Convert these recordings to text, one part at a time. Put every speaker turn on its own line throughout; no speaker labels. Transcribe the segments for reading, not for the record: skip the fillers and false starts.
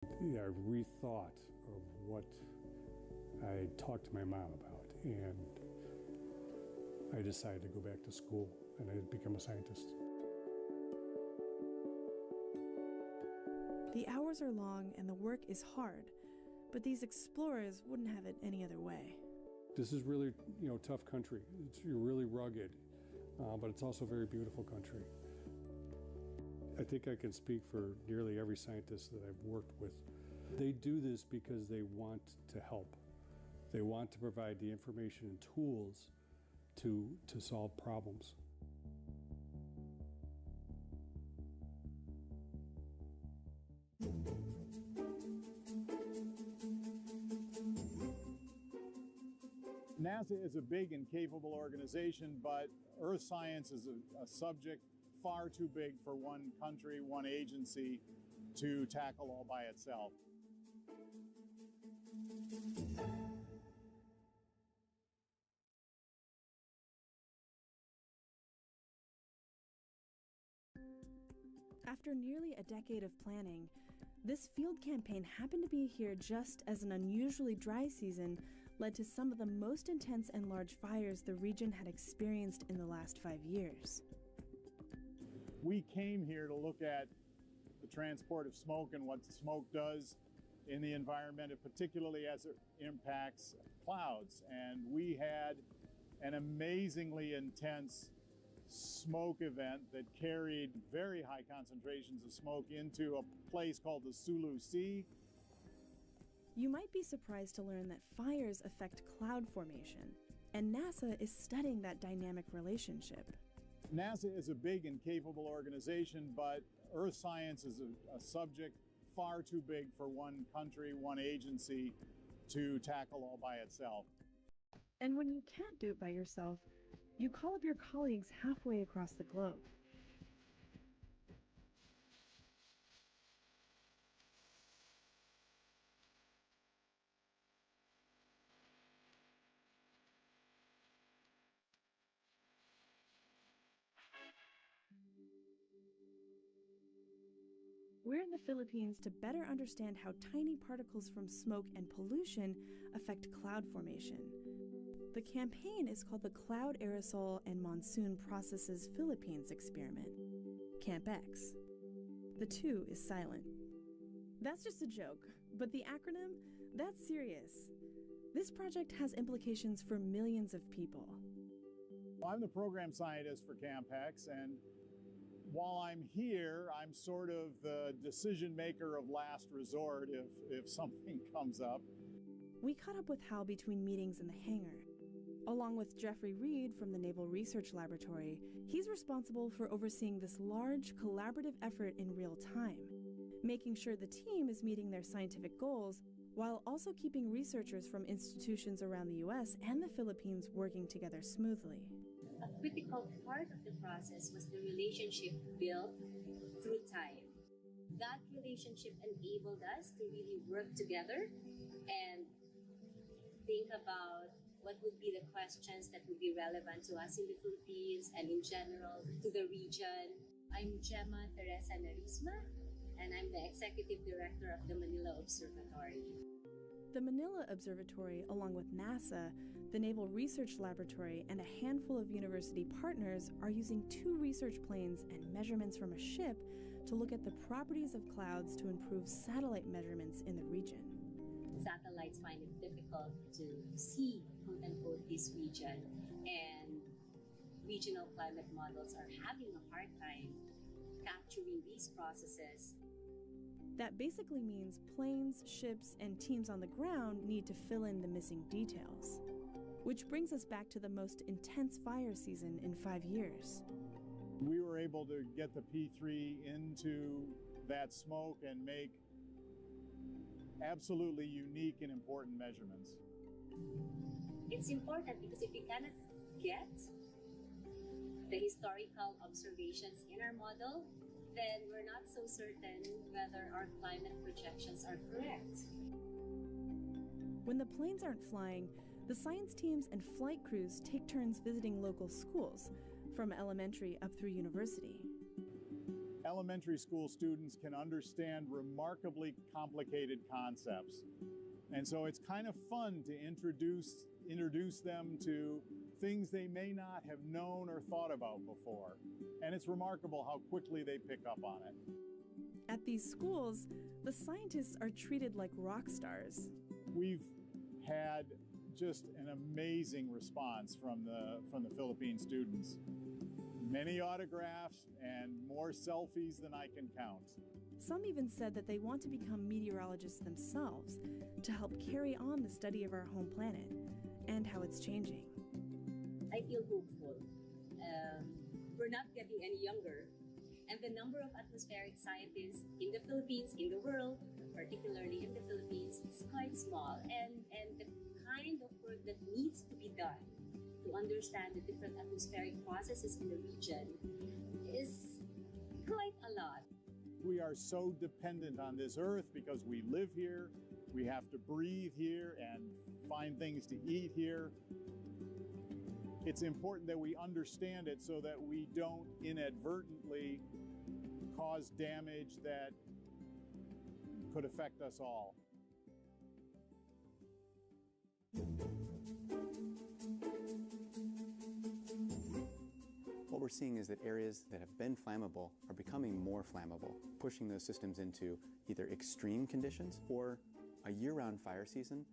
Yeah, I rethought of what I talked to my mom about, and I decided to go back to school and I'd become a scientist.
The hours are long and the work is hard, but these explorers wouldn't have it any other way.
This is really, tough country. It's really rugged, but it's also a very beautiful country. I think I can speak for nearly every scientist that I've worked with. They do this because they want to help. They want to provide the information and tools to solve problems.
NASA is a big and capable organization, but Earth science is a subject far too big for one country, one agency to tackle all by itself.
After nearly a decade of planning, this field campaign happened to be here just as an unusually dry season led to some of the most intense and large fires the region had experienced in the last 5 years.
We came here to look at the transport of smoke and what smoke does in the environment, particularly as it impacts clouds. And we had an amazingly intense smoke event that carried very high concentrations of smoke into a place called the Sulu Sea.
You might be surprised to learn that fires affect cloud formation, and NASA is studying that dynamic relationship.
NASA is a big and capable organization, but Earth science is a subject far too big for one country, one agency to tackle all by itself.
And when you can't do it by yourself, you call up your colleagues halfway across the globe. We're in the Philippines to better understand how tiny particles from smoke and pollution affect cloud formation. The campaign is called the Cloud Aerosol and Monsoon Processes Philippines Experiment, CAMP-X. The 2 is silent. That's just a joke, but the acronym, that's serious. This project has implications for millions of people.
I'm the program scientist for CAMP-X, and while I'm here, I'm sort of the decision maker of last resort if something comes up.
We caught up with Hal between meetings in the hangar. Along with Jeffrey Reed from the Naval Research Laboratory, he's responsible for overseeing this large collaborative effort in real time, making sure the team is meeting their scientific goals while also keeping researchers from institutions around the US and the Philippines working together smoothly.
A critical part of the process was the relationship built through time. That relationship enabled us to really work together and think about what would be the questions that would be relevant to us in the Philippines and in general to the region. I'm Gemma Teresa Narisma, and I'm the Executive Director of the Manila Observatory.
The Manila Observatory, along with NASA, the Naval Research Laboratory, and a handful of university partners are using 2 research planes and measurements from a ship to look at the properties of clouds to improve satellite measurements in the region.
Satellites find it difficult to see, quote-unquote, this region, and regional climate models are having a hard time capturing these processes.
That basically means planes, ships, and teams on the ground need to fill in the missing details. Which brings us back to the most intense fire season in 5 years.
We were able to get the P3 into that smoke and make absolutely unique and important measurements.
It's important because if we cannot get the historical observations in our model, then we're not so certain whether our climate projections are correct.
When the planes aren't flying, the science teams and flight crews take turns visiting local schools, from elementary up through university.
elementary school students can understand remarkably complicated concepts. And so it's kind of fun to introduce them to things they may not have known or thought about before. And it's remarkable how quickly they pick up on it.
At these schools, the scientists are treated like rock stars.
We've had just an amazing response from the Philippine students. Many autographs and more selfies than I can count.
Some even said that they want to become meteorologists themselves to help carry on the study of our home planet and how it's changing.
I feel hopeful. We're not getting any younger, and the number of atmospheric scientists in the Philippines, in the world, particularly in the Philippines, is quite small. And the kind of work that needs to be done to understand the different atmospheric processes in the region is quite a lot.
We are so dependent on this earth because we live here, we have to breathe here and find things to eat here. It's important that we understand it so that we don't inadvertently cause damage that could affect us all.
What we're seeing is that areas that have been flammable are becoming more flammable, pushing those systems into either extreme conditions or a year-round fire season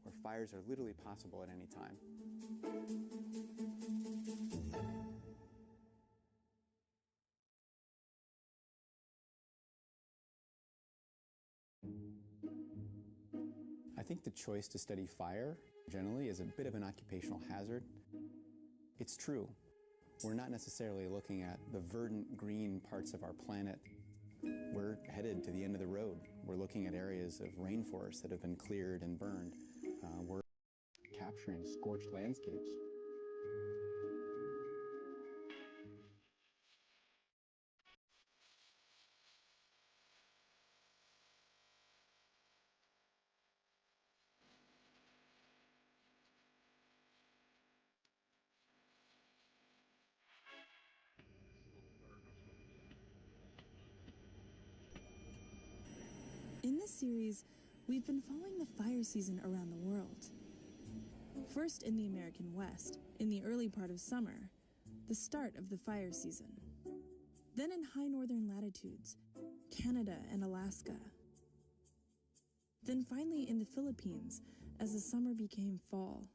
where fires are literally possible at any time. I think the choice to study fire generally is a bit of an occupational hazard. It's true. We're not necessarily looking at the verdant green parts of our planet. We're headed to the end of the road. We're looking at areas of rainforest that have been cleared and burned. We're capturing scorched landscapes.
In this series, we've been following the fire season around the world. First in the American West, in the early part of summer, the start of the fire season. Then in high northern latitudes, Canada and Alaska. Then finally in the Philippines, as the summer became fall.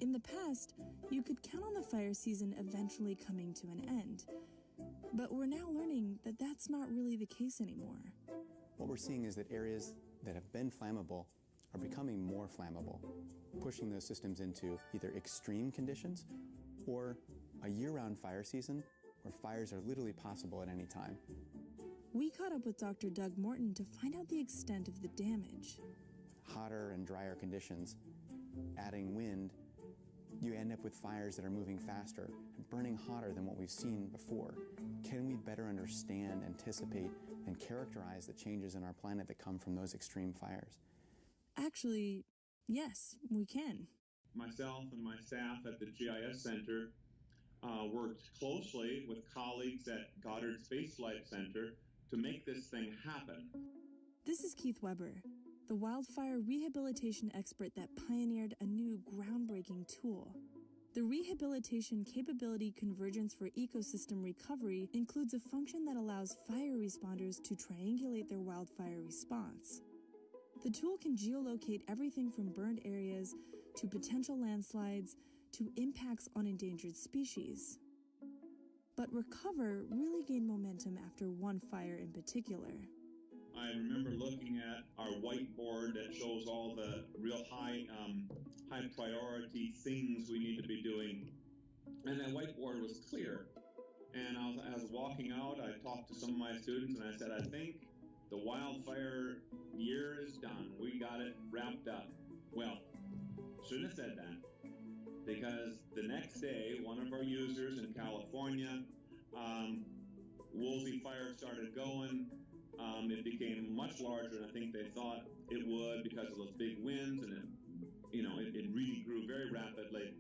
In the past, you could count on the fire season eventually coming to an end. But we're now learning that that's not really the case anymore.
What we're seeing is that areas that have been flammable are becoming more flammable, pushing those systems into either extreme conditions or a year-round fire season where fires are literally possible at any time.
We caught up with Dr. Doug Morton to find out the extent of the damage.
Hotter and drier conditions, adding wind, you end up with fires that are moving faster and burning hotter than what we've seen before. Can we better understand, anticipate, and characterize the changes in our planet that come from those extreme fires?
Actually, yes, we can.
Myself and my staff at the GIS Center worked closely with colleagues at Goddard Space Flight Center to make this thing happen.
This is Keith Weber, the wildfire rehabilitation expert that pioneered a new groundbreaking tool. The Rehabilitation Capability Convergence for Ecosystem Recovery includes a function that allows fire responders to triangulate their wildfire response. The tool can geolocate everything from burned areas to potential landslides to impacts on endangered species. But Recover really gained momentum after one fire in particular.
I remember looking at our whiteboard that shows all the real high priority things we need to be doing. And that whiteboard was clear. And I was walking out, I talked to some of my students and I said, I think the wildfire year is done. We got it wrapped up. Well, shouldn't have said that. Because the next day, one of our users in California, Woolsey Fire started going. It became much larger than I think they thought it would because of those big winds, and it really grew very rapidly.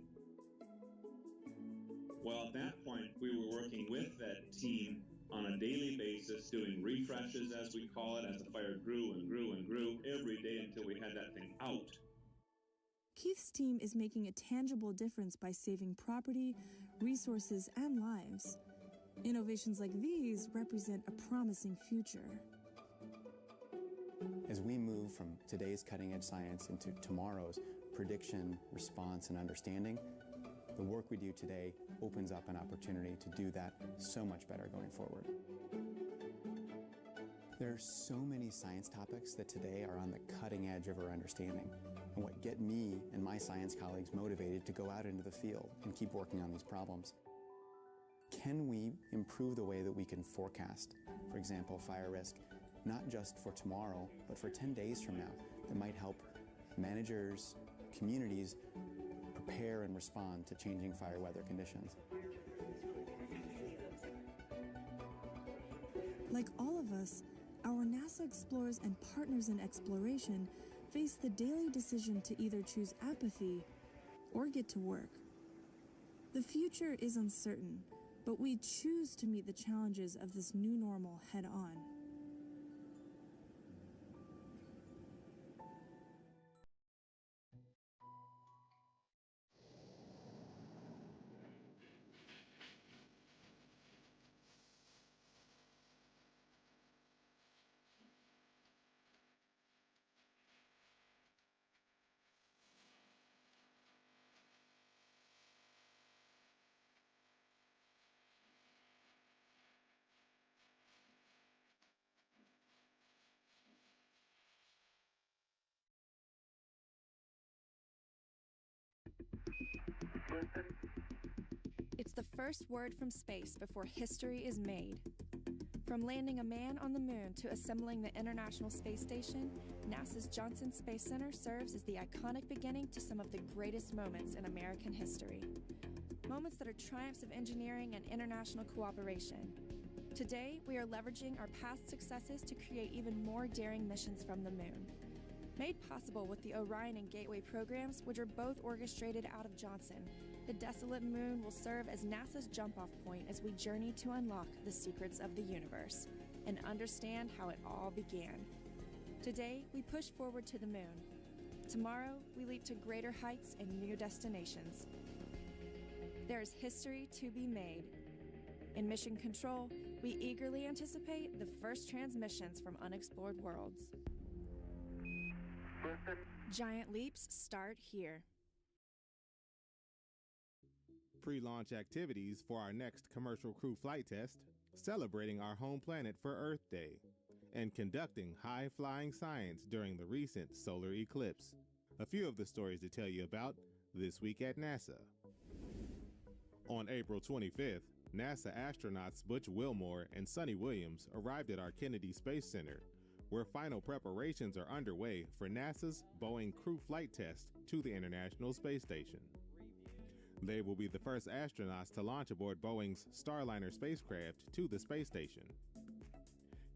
Well, at that point, we were working with that team on a daily basis, doing refreshes, as we call it, as the fire grew and grew and grew every day until we had that thing out.
Keith's team is making a tangible difference by saving property, resources, and lives. Innovations like these represent a promising future.
As we move from today's cutting-edge science into tomorrow's prediction, response, and understanding, the work we do today opens up an opportunity to do that so much better going forward. There are so many science topics that today are on the cutting edge of our understanding, and what get me and my science colleagues motivated to go out into the field and keep working on these problems. Can we improve the way that we can forecast, for example, fire risk, not just for tomorrow, but for 10 days from now, that might help managers, communities prepare and respond to changing fire weather conditions?
Like all of us, our NASA explorers and partners in exploration face the daily decision to either choose apathy or get to work. The future is uncertain, but we choose to meet the challenges of this new normal head-on. It's the first word from space before history is made. From landing a man on the moon to assembling the International Space Station, NASA's Johnson Space Center serves as the iconic beginning to some of the greatest moments in American history. Moments that are triumphs of engineering and international cooperation. Today, we are leveraging our past successes to create even more daring missions from the moon. Made possible with the Orion and Gateway programs, which are both orchestrated out of Johnson, the desolate moon will serve as NASA's jump-off point as we journey to unlock the secrets of the universe and understand how it all began. Today, we push forward to the moon. Tomorrow, we leap to greater heights and new destinations. There is history to be made. In Mission Control, we eagerly anticipate the first transmissions from unexplored worlds. Giant leaps start here.
Pre-launch activities for our next commercial crew flight test, celebrating our home planet for Earth Day, and conducting high-flying science during the recent solar eclipse. A few of the stories to tell you about this week at NASA. On April 25th, NASA astronauts Butch Wilmore and Sonny Williams arrived at our Kennedy Space Center, where final preparations are underway for NASA's Boeing crew flight test to the International Space Station. They will be the first astronauts to launch aboard Boeing's Starliner spacecraft to the space station.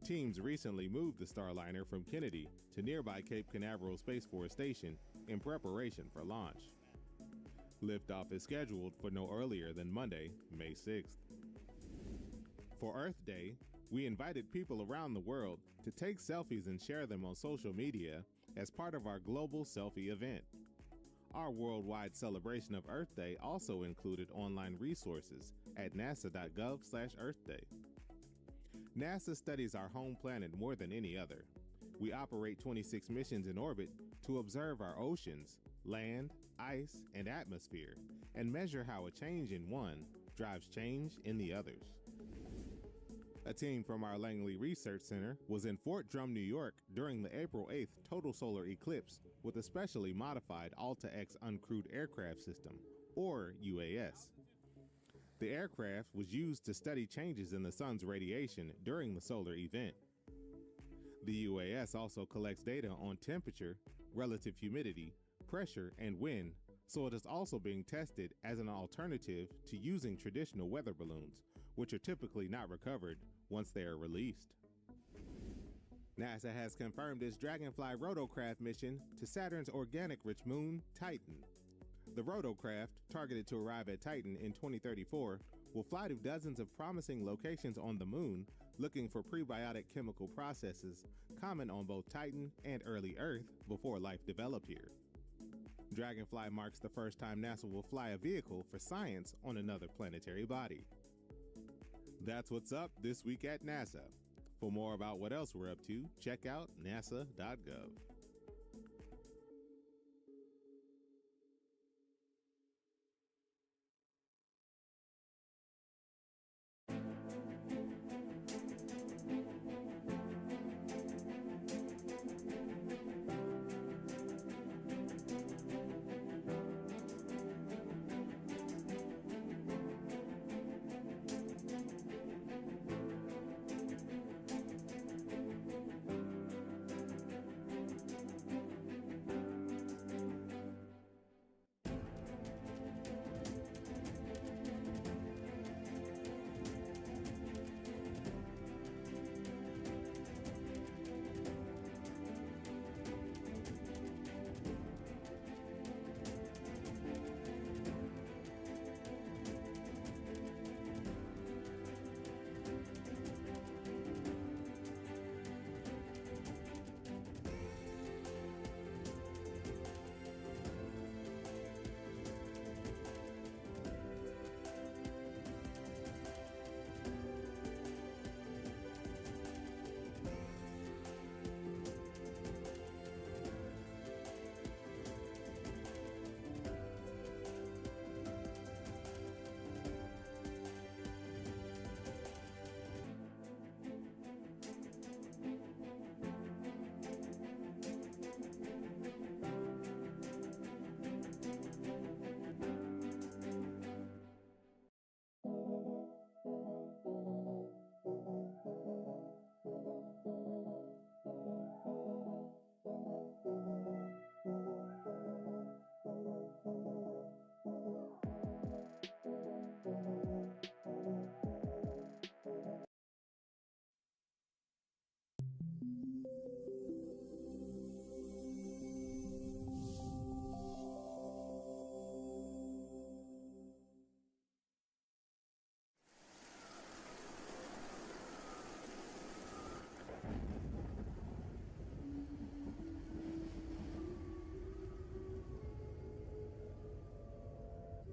Teams recently moved the Starliner from Kennedy to nearby Cape Canaveral Space Force Station in preparation for launch. Liftoff is scheduled for no earlier than Monday, May 6th. For Earth Day, we invited people around the world to take selfies and share them on social media as part of our global selfie event. Our worldwide celebration of Earth Day also included online resources at nasa.gov/Earth Day. NASA studies our home planet more than any other. We operate 26 missions in orbit to observe our oceans, land, ice, and atmosphere, and measure how a change in one drives change in the others. A team from our Langley Research Center was in Fort Drum, New York during the April 8th total solar eclipse with a specially modified Alta-X uncrewed aircraft system, or UAS. The aircraft was used to study changes in the sun's radiation during the solar event. The UAS also collects data on temperature, relative humidity, pressure, and wind, so it is also being tested as an alternative to using traditional weather balloons, which are typically not recovered once they are released. NASA has confirmed its Dragonfly rotocraft mission to Saturn's organic-rich moon, Titan. The rotocraft, targeted to arrive at Titan in 2034, will fly to dozens of promising locations on the moon looking for prebiotic chemical processes common on both Titan and early Earth before life developed here. Dragonfly marks the first time NASA will fly a vehicle for science on another planetary body. That's what's up this week at NASA. For more about what else we're up to, check out nasa.gov.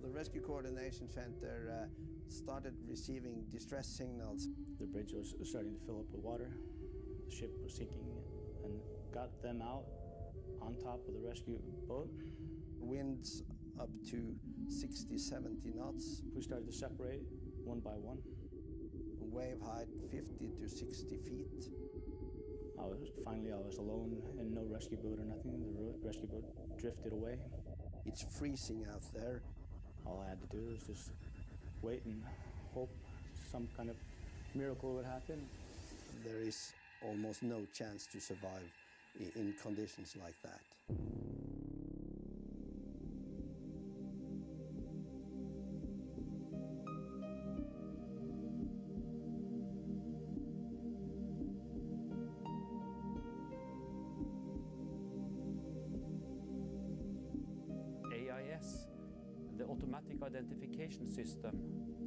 The Rescue Coordination Center started receiving distress signals.
The bridge was starting to fill up with water. The ship was sinking and got them out on top of the rescue boat.
Winds up to 60, 70 knots.
We started to separate one by one.
Wave height 50 to 60 feet.
Finally I was alone and no rescue boat or nothing. The rescue boat drifted away.
It's freezing out there.
All I had to do was just wait and hope some kind of miracle would happen.
There is almost no chance to survive in conditions like that.
AIS, the automatic identification system.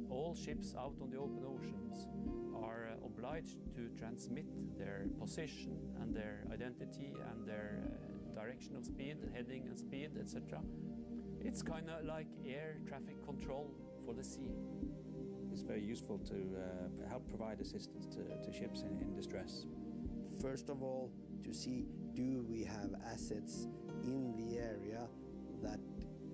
All ships out on the open oceans are obliged to transmit their position and their identity and their direction of speed, heading and speed, etc. It's kind of like air traffic control for the sea.
It's very useful to help provide assistance to ships in distress.
First of all, to see, do we have assets in the area that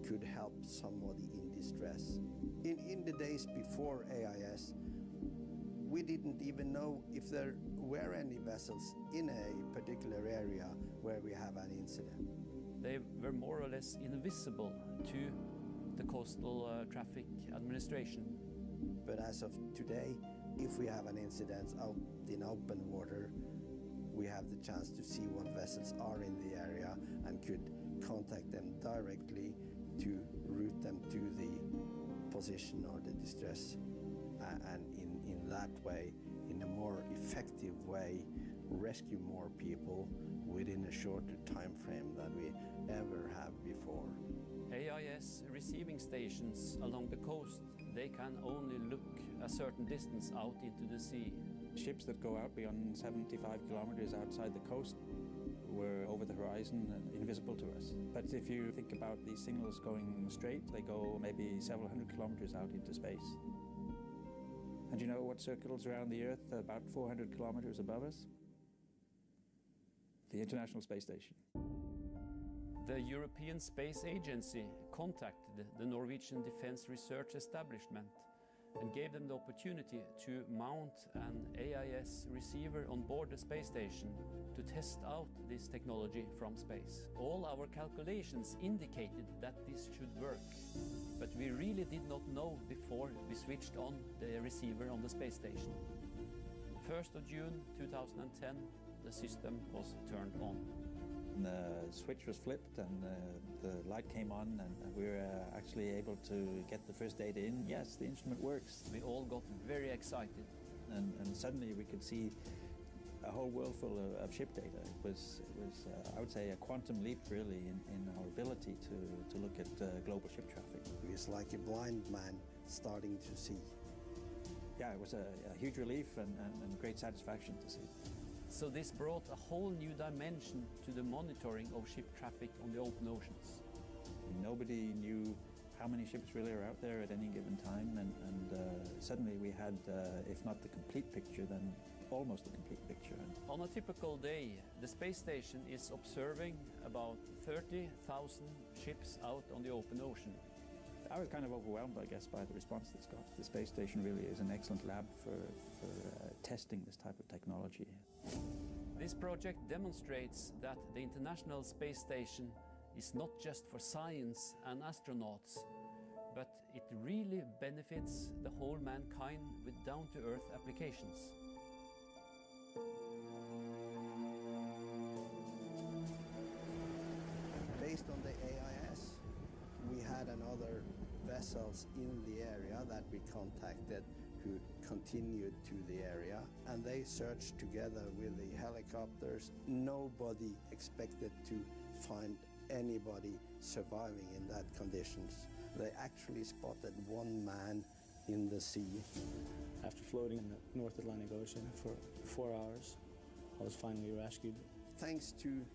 could help somebody in distress? In the days before AIS, we didn't even know if there were any vessels in a particular area where we have an incident.
They were more or less invisible to the coastal traffic administration.
But as of today, if we have an incident out in open water, we have the chance to see what vessels are in the area and could contact them directly to route them to the position or the distress, and in that way, in a more effective way, rescue more people within a shorter time frame than we ever have before.
AIS receiving stations along the coast, they can only look a certain distance out into the sea.
Ships that go out beyond 75 kilometers outside the coast were over the horizon and invisible to us. But if you think about these signals going straight, they go maybe several hundred kilometers out into space. And you know what circles around the Earth about 400 kilometers above us? The International Space Station.
The European Space Agency contacted the Norwegian Defence Research Establishment and gave them the opportunity to mount an AIS receiver on board the space station to test out this technology from space. All our calculations indicated that this should work, but we really did not know before we switched on the receiver on the space station. 1st of June 2010, the system was turned on.
And the switch was flipped and the light came on and we were actually able to get the first data in. Yes, the instrument works.
We all got very excited.
And suddenly we could see a whole world full of ship data. It was I would say, a quantum leap really in our ability to look at global ship traffic.
It was like a blind man starting to see.
Yeah, it was a huge relief and great satisfaction to see.
So this brought a whole new dimension to the monitoring of ship traffic on the open oceans.
Nobody knew how many ships really are out there at any given time, and suddenly we had, if not the complete picture, then almost the complete picture.
On a typical day, the space station is observing about 30,000 ships out on the open ocean.
I was kind of overwhelmed, I guess, by the response that's got. The space station really is an excellent lab for testing this type of technology.
This project demonstrates that the International Space Station is not just for science and astronauts, but it really benefits the whole mankind with down-to-earth applications.
Based on the AIS, we had another vessels in the area that we contacted who continued to the area, and they searched together with the helicopters. Nobody expected to find anybody surviving in that conditions. They actually spotted one man in the sea.
After floating in the North Atlantic Ocean for 4 hours, I was finally rescued.
Thanks to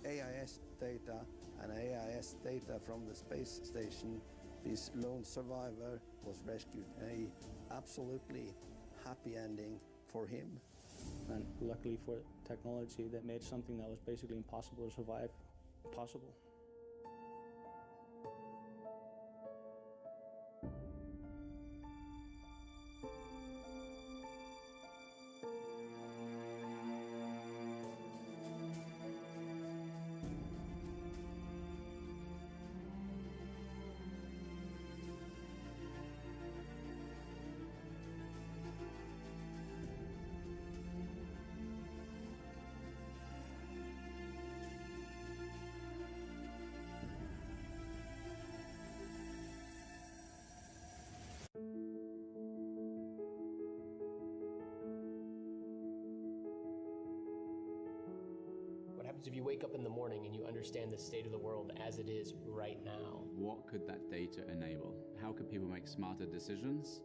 AIS data and AIS data from the space station, this lone survivor was rescued. An absolutely happy ending for him.
And luckily for technology that made something that was basically impossible to survive possible.
What happens if you wake up in the morning and you understand the state of the world as it is right now?
What could that data enable? How could people make smarter decisions?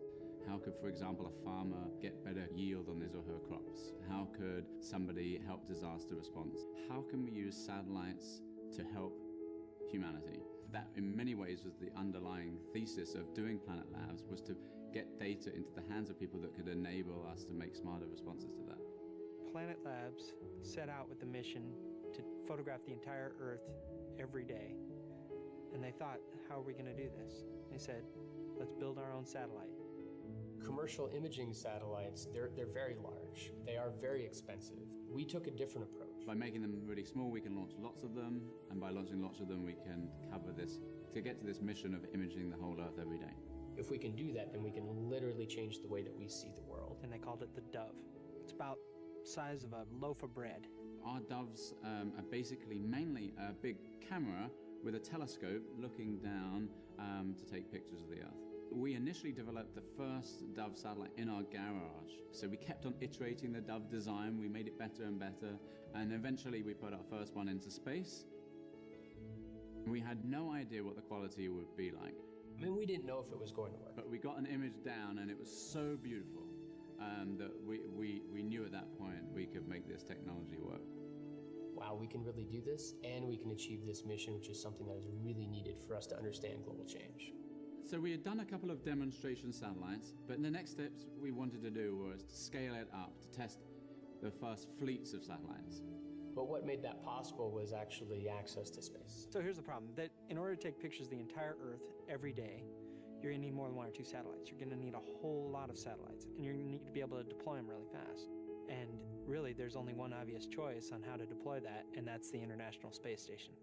How could, for example, a farmer get better yield on his or her crops? How could somebody help disaster response? How can we use satellites to help humanity? That, in many ways, was the underlying thesis of doing Planet Labs, was to get data into the hands of people that could enable us to make smarter responses to that.
Planet Labs set out with the mission to photograph the entire Earth every day. And they thought, how are we going to do this? They said, let's build our own satellite.
Commercial imaging satellites, they're very large. They are very expensive. We took a different approach.
By making them really small, we can launch lots of them, and by launching lots of them, we can cover this, to get to this mission of imaging the whole Earth every day.
If we can do that, then we can literally change the way that we see the world.
And they called it the Dove. It's about the size of a loaf of bread.
Our doves are basically mainly a big camera with a telescope looking down to take pictures of the Earth. We initially developed the first Dove satellite in our garage. So we kept on iterating the Dove design, we made it better and better, and eventually we put our first one into space. We had no idea what the quality would be like.
I mean, we didn't know if it was going to work.
But we got an image down and it was so beautiful that we knew at that point we could make this technology work.
Wow, we can really do this, and we can achieve this mission, which is something that is really needed for us to understand global change.
So we had done a couple of demonstration satellites, but the next steps we wanted to do was to scale it up to test the first fleets of satellites.
But what made that possible was actually access to space.
So here's the problem, that in order to take pictures of the entire Earth every day, you're going to need more than 1 or 2 satellites. You're going to need a whole lot of satellites, and you're going to need to be able to deploy them really fast. And really, there's only one obvious choice on how to deploy that, and that's the International Space Station.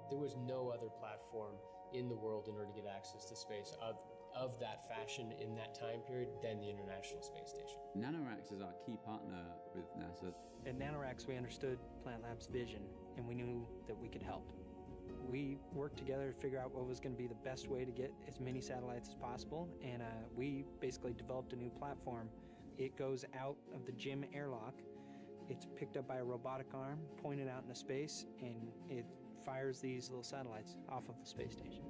There was no other platform in the world in order to get access to space of that fashion in that time period than the International Space Station.
NanoRacks is our key partner with NASA.
At NanoRacks, we understood Planet Lab's vision, and we knew that we could help. We worked together to figure out what was going to be the best way to get as many satellites as possible, and we basically developed a new platform. It goes out of the GIM airlock, it's picked up by a robotic arm, pointed out into space, and it fires these little satellites off of the space station.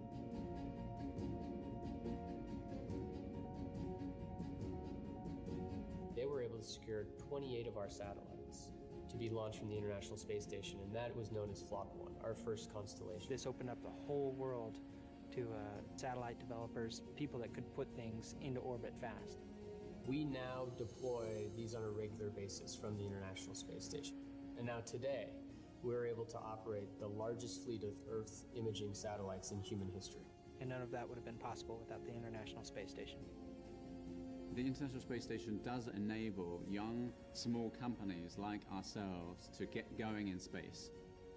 They were able to secure 28 of our satellites to be launched from the International Space Station, and that was known as Flock 1, our first constellation.
This opened up the whole world to satellite developers, people that could put things into orbit fast.
We now deploy these on a regular basis from the International Space Station. And now today, we're able to operate the largest fleet of Earth imaging satellites in human history.
And none of that would have been possible without the International Space Station.
The International Space Station does enable young, small companies like ourselves to get going in space.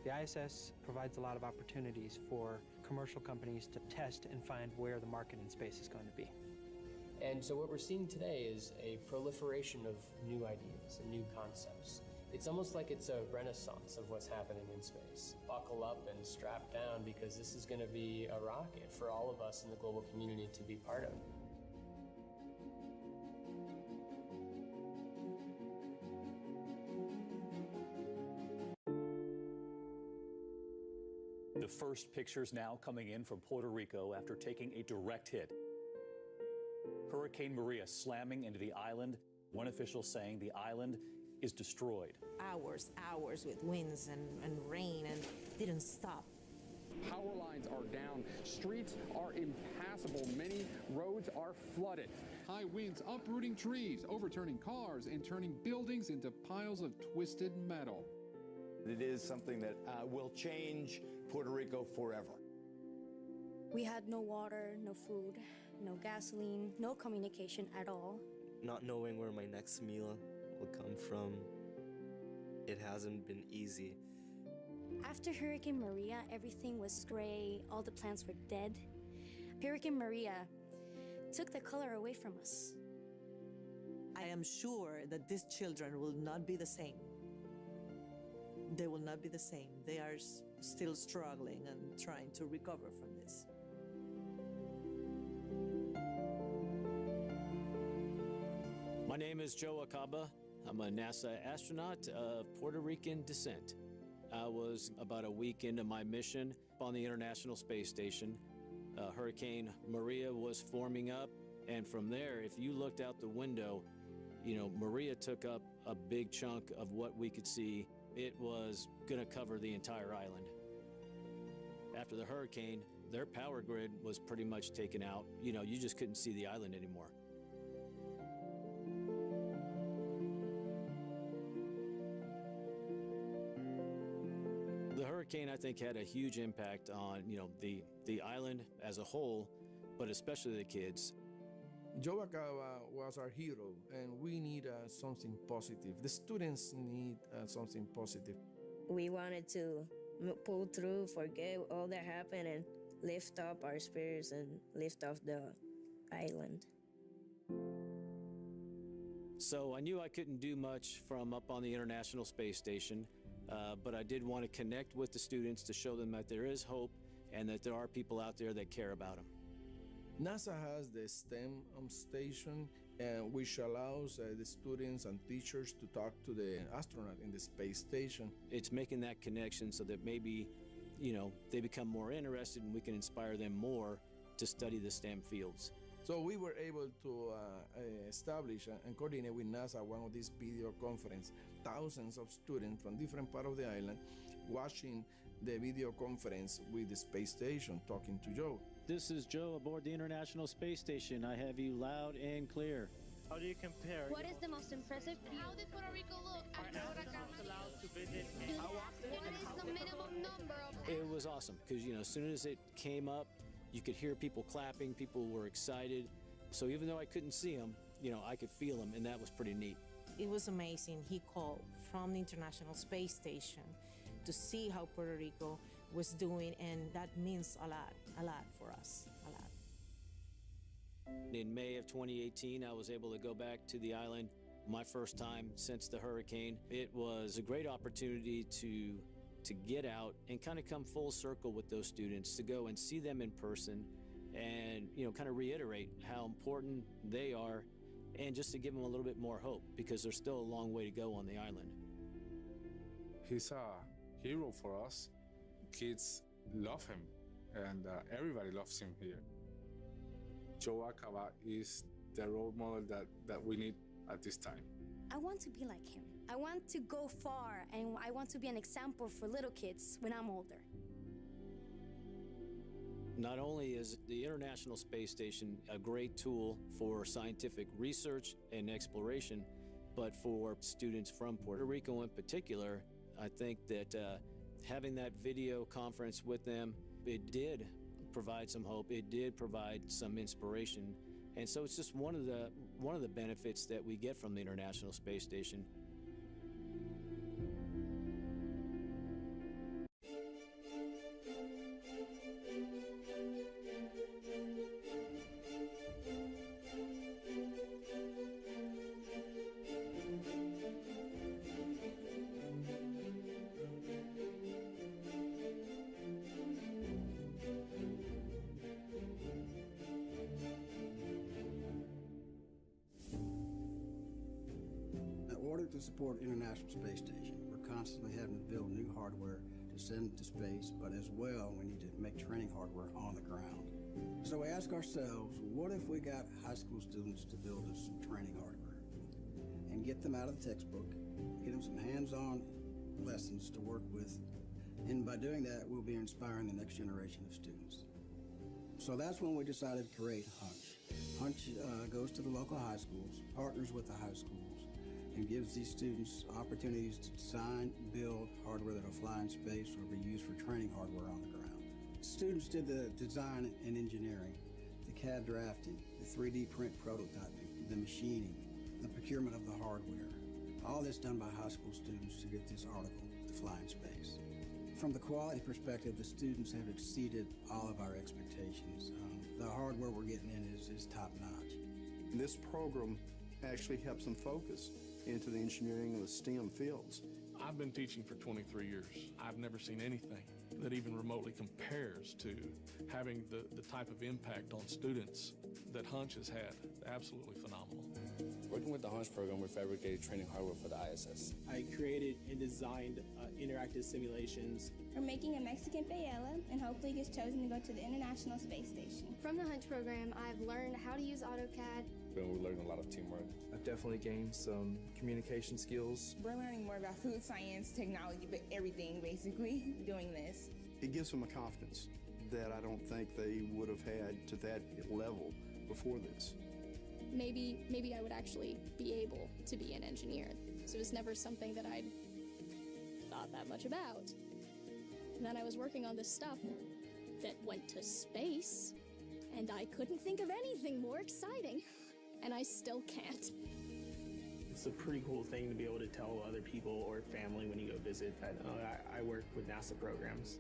The ISS provides a lot of opportunities for commercial companies to test and find where the market in space is going to be.
And so what we're seeing today is a proliferation of new ideas and new concepts. It's almost like it's a renaissance of what's happening in space. Buckle up and strap down, because this is going to be a rocket for all of us in the global community to be part of.
The first pictures now coming in from Puerto Rico after taking a direct hit. Hurricane Maria slamming into the island, one official saying the island is destroyed.
Hours with winds and rain, and didn't stop.
Power lines are down, streets are impassable, many roads are flooded.
High winds uprooting trees, overturning cars, and turning buildings into piles of twisted metal.
It is something that will change Puerto Rico forever.
We had no water, no food, no gasoline, no communication at all.
Not knowing where my next meal will come from, it hasn't been easy.
After Hurricane Maria, everything was gray, all the plants were dead. Hurricane Maria took the color away from us.
I am sure that these children will not be the same. They will not be the same. They are still struggling and trying to recover from this.
My name is Joe Acaba. I'm a NASA astronaut of Puerto Rican descent. I was about a week into my mission on the International Space Station. Hurricane Maria was forming up, and from there, if you looked out the window, Maria took up a big chunk of what we could see. It was going to cover the entire island. After the hurricane, their power grid was pretty much taken out. You just couldn't see the island anymore. The hurricane, I think, had a huge impact on, the island as a whole, but especially the kids.
Joe Acaba was our hero, and we need something positive. The students need something positive.
We wanted to pull through, forget all that happened, and lift up our spirits and lift off the island.
So I knew I couldn't do much from up on the International Space Station, but I did want to connect with the students to show them that there is hope and that there are people out there that care about them.
NASA has the STEM station, which allows the students and teachers to talk to the astronaut in the space station.
It's making that connection so that maybe they become more interested and we can inspire them more to study the STEM fields.
So we were able to establish and coordinate with NASA one of these video conferences. Thousands of students from different parts of the island watching the video conference with the space station talking to Joe.
This is Joe aboard the International Space Station. I have you loud and clear.
How do you compare?
What is the most impressive? How did Puerto Rico look after hurricane?
Allowed to visit
What is the minimum number of?
It was awesome because, as soon as it came up, you could hear people clapping, people were excited. So even though I couldn't see them, I could feel them, and that was pretty neat.
It was amazing. He called from the International Space Station to see how Puerto Rico was doing, and that means a lot for us, a lot.
In May of 2018, I was able to go back to the island, my first time since the hurricane. It was a great opportunity to get out and kind of come full circle with those students, to go and see them in person and, kind of reiterate how important they are, and just to give them a little bit more hope because there's still a long way to go on the island.
He's a hero for us. Kids love him, and everybody loves him here. Joe Acaba is the role model that we need at this time.
I want to be like him. I want to go far, and I want to be an example for little kids when I'm older.
Not only is the International Space Station a great tool for scientific research and exploration, but for students from Puerto Rico in particular, I think that having that video conference with them, it did provide some hope. It did provide some inspiration. And so it's just one of the benefits that we get from the International Space Station.
In order to support International Space Station, we're constantly having to build new hardware to send to space, but as well, we need to make training hardware on the ground. So we ask ourselves, what if we got high school students to build us some training hardware and get them out of the textbook, get them some hands-on lessons to work with, and by doing that, we'll be inspiring the next generation of students. So that's when we decided to create Hunch. Hunch goes to the local high schools, partners with the high schools, and gives these students opportunities to design, build hardware that'll fly in space or be used for training hardware on the ground. Students did the design and engineering, the CAD drafting, the 3D print prototyping, the machining, the procurement of the hardware. All this done by high school students to get this article to fly in space. From the quality perspective, the students have exceeded all of our expectations. The hardware we're getting in is top-notch.
This program actually helps them focus into the engineering and the STEM fields.
I've been teaching for 23 years. I've never seen anything that even remotely compares to having the type of impact on students that Hunch has had. Absolutely phenomenal.
Working with the Hunch program, we fabricated training hardware for the ISS.
I created and designed interactive simulations.
We're making a Mexican paella and hopefully gets chosen to go to the International Space Station.
From the Hunch program, I've learned how to use AutoCAD.
We learned a lot of teamwork.
I've definitely gained some communication skills.
We're learning more about food science, technology, but everything basically doing this.
It gives them a confidence that I don't think they would have had to that level before this.
Maybe I would actually be able to be an engineer. So it was never something that I'd thought that much about. And then I was working on this stuff that went to space, and I couldn't think of anything more exciting. And I still can't.
It's a pretty cool thing to be able to tell other people or family when you go visit that I work with NASA programs.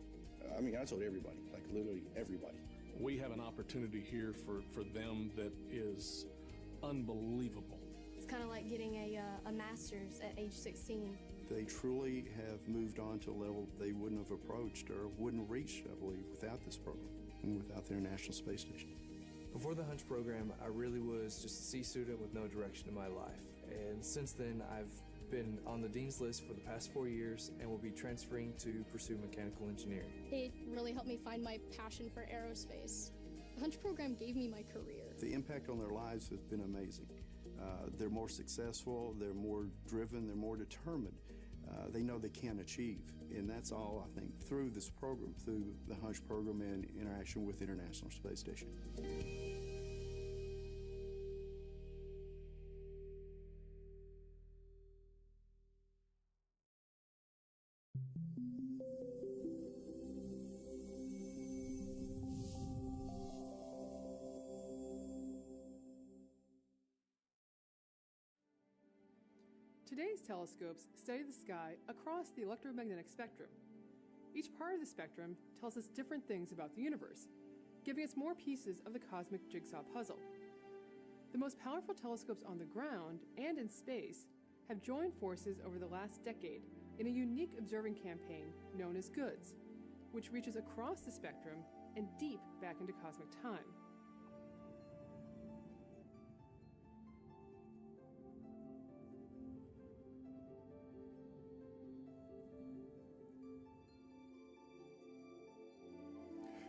I mean, I told everybody, like literally everybody.
We have an opportunity here for them that is unbelievable.
It's kind of like getting a master's at age 16.
They truly have moved on to a level they wouldn't have approached or wouldn't reach, I believe, without this program and without the International Space Station.
Before the Hunch program, I really was just a C student with no direction in my life. And since then, I've been on the Dean's List for the past 4 years and will be transferring to pursue mechanical engineering.
It really helped me find my passion for aerospace. The Hunch program gave me my career.
The impact on their lives has been amazing. They're more successful, they're more driven, they're more determined. They know they can achieve, and that's all, I think, through this program, through the Hunch program and interaction with the International Space Station.
Today's telescopes study the sky across the electromagnetic spectrum. Each part of the spectrum tells us different things about the universe, giving us more pieces of the cosmic jigsaw puzzle. The most powerful telescopes on the ground and in space have joined forces over the last decade in a unique observing campaign known as GOODS, which reaches across the spectrum and deep back into cosmic time.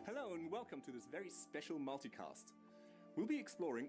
Hello and welcome to this very special multicast. We'll be exploring